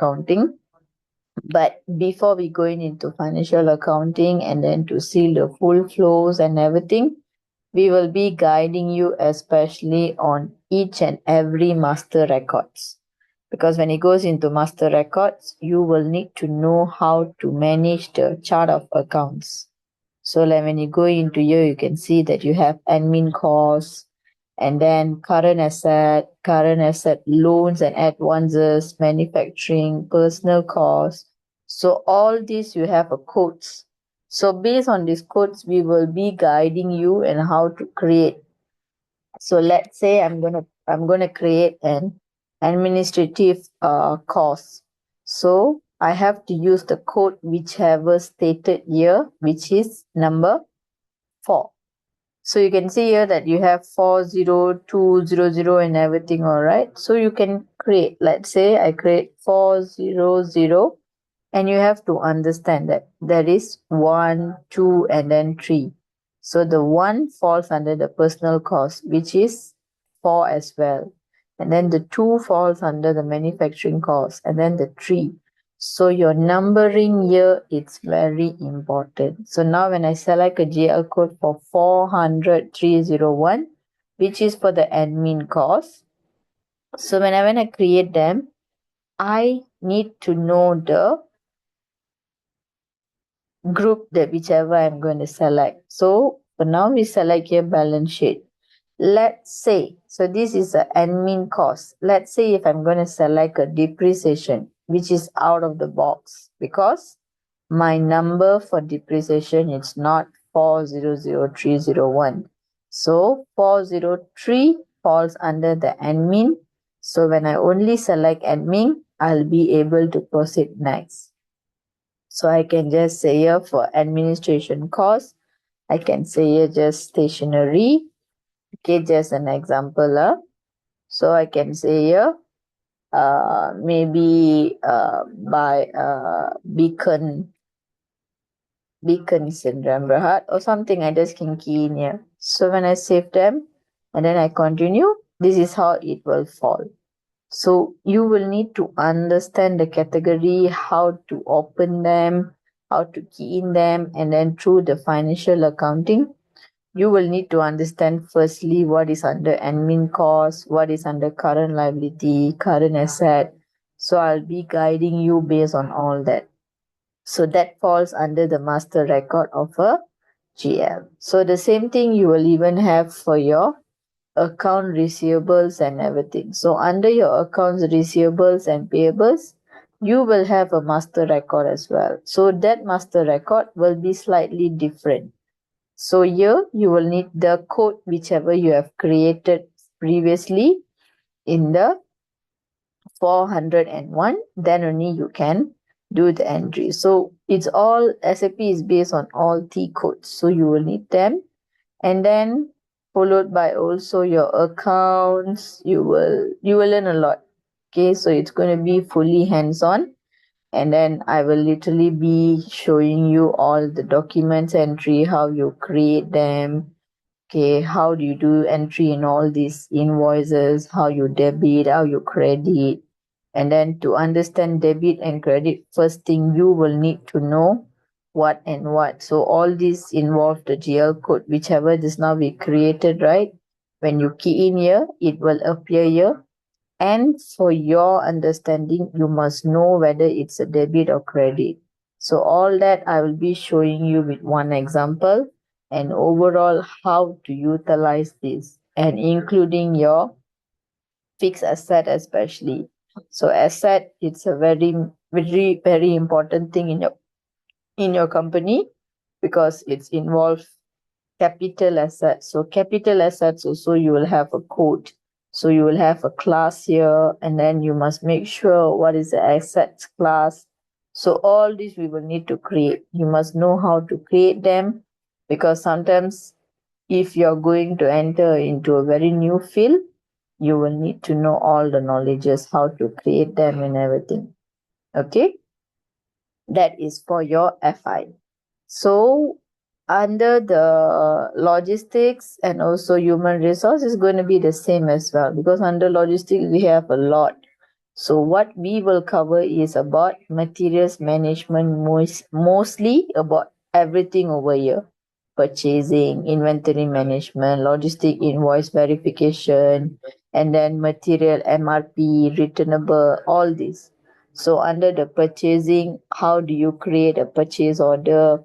accounting. But before we going into financial accounting and then to see the full flows and everything, we will be guiding you especially on each and every master records. Because when it goes into master records, you will need to know how to manage the chart of accounts. So like when you go into here, you can see that you have admin costs and then current asset loans and advances, manufacturing, personal costs. So all these you have a codes. So based on these codes, we will be guiding you and how to create. So let's say I'm gonna create an administrative course. So I have to use the code whichever stated here, which is number 4. So you can see here that you have 40200 and everything, all right. So you can create, let's say I create 400, and you have to understand that there is 1, 2, and then 3. So the 1 falls under the personal cost, which is 4 as well. And then the 2 falls under the manufacturing cost, and then the 3. So your numbering here is very important. So now when I select a GL code for 400,301, which is for the admin cost. So when I create them, I need to know the group that whichever I'm going to select. So for now we select here balance sheet. Let's say, so this is the admin cost. Let's say if I'm going to select a depreciation, which is out of the box because my number for depreciation is not 400,301. So 403 falls under the admin. So when I only select admin, I'll be able to proceed next. So I can just say here for administration cost, I can say here just stationery. Okay, just an example. So I can say here maybe by beacon syndrome Berhad or something. I just can key in here. So when I save them and then I continue, this is how it will fall. So you will need to understand the category, how to open them, how to key in them, and then through the financial accounting, you will need to understand firstly what is under admin cost, what is under current liability, current asset. So I'll be guiding you based on all that. So that falls under the master record of a GL. So the same thing you will even have for your account receivables and everything. So under your accounts receivables and payables, you will have a master record as well. So that master record will be slightly different. So here you will need the code whichever you have created previously in the 401, then only you can do the entry. So it's all SAP is based on all T codes. So you will need them, and then followed by also your accounts. You will learn a lot. Okay, so it's going to be fully hands-on, and then I will literally be showing you all the documents entry, how you create them. Okay, how do you do entry in all these invoices, how you debit, how you credit. And then to understand debit and credit, first thing you will need to know what and what. So all these involve the GL code, whichever just now we created, right? When you key in here, it will appear here. And for your understanding, you must know whether it's a debit or credit. So all that I will be showing you with one example and overall how to utilize this and including your fixed asset especially. So asset, it's a very, very, very important thing in your company because it's involved capital assets. So capital assets also you will have a code. So you will have a class here, and then you must make sure what is the assets class. So all these we will need to create. You must know how to create them because sometimes if you're going to enter into a very new field, you will need to know all the knowledges, how to create them and everything. Okay, that is for your FI. So under the logistics and also human resource is going to be the same as well, because under logistics we have a lot. So what we will cover is about materials management, mostly about everything over here. Purchasing, inventory management, logistic invoice verification, and then material MRP, returnable, all this. So under the purchasing, how do you create a purchase order?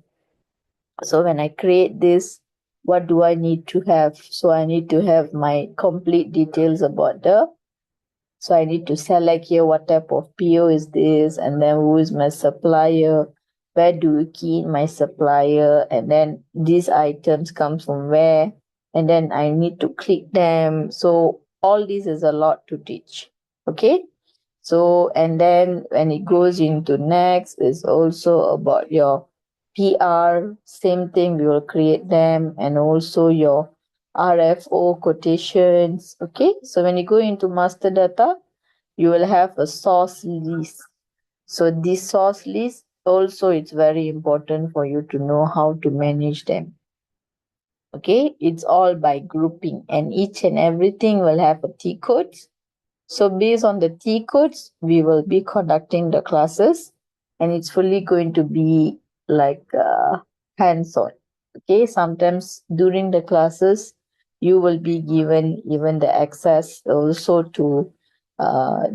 So when I create this, what do I need to have? So I need to have my complete details about the, so I need to select here what type of PO is this, and then who is my supplier, where do you key in my supplier, and then these items comes from where, and then I need to click them. So all this is a lot to teach. Okay. So and then when it goes into next is also about your PR, same thing, we will create them, and also your RFO quotations. Okay, so when you go into master data, you will have a source list. So this source list also, it's very important for you to know how to manage them. Okay, it's all by grouping, and each and everything will have a T codes. So based on the T codes, we will be conducting the classes, and it's fully going to be like hands-on. Okay, sometimes during the classes, you will be given even the access also to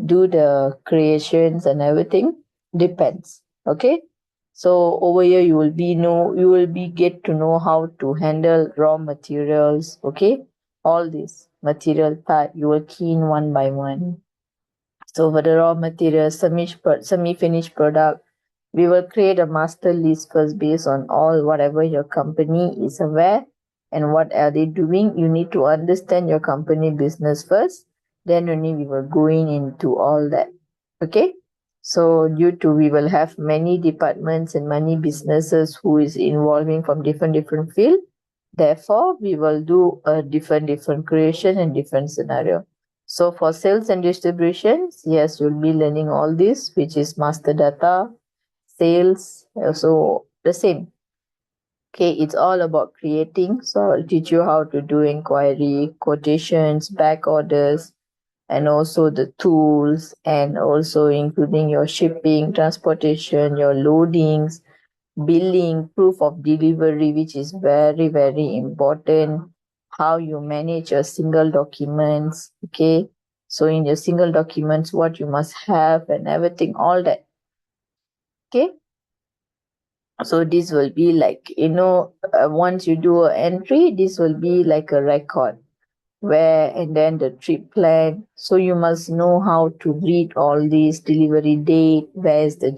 do the creations and everything. Depends. Okay. So over here you will be get to know how to handle raw materials. Okay, all this material part you will key in one by one. So for the raw materials, semi-finished product, we will create a master list first based on all whatever your company is aware and what are they doing. You need to understand your company business first. Then only we will going into all that. Okay. So due to we will have many departments and many businesses who is involving from different field. Therefore, we will do a different creation and different scenario. So for sales and distributions, yes, you'll be learning all this, which is master data, sales, also the same. Okay, it's all about creating. So I'll teach you how to do inquiry, quotations, back orders, and also the tools, and also including your shipping, transportation, your loadings, billing, proof of delivery, which is very important. How you manage your single documents. Okay, so in your single documents, what you must have and everything, all that. Okay, so this will be like, once you do an entry, this will be like a record where, and then the trip plan. So you must know how to read all these: delivery date, where is the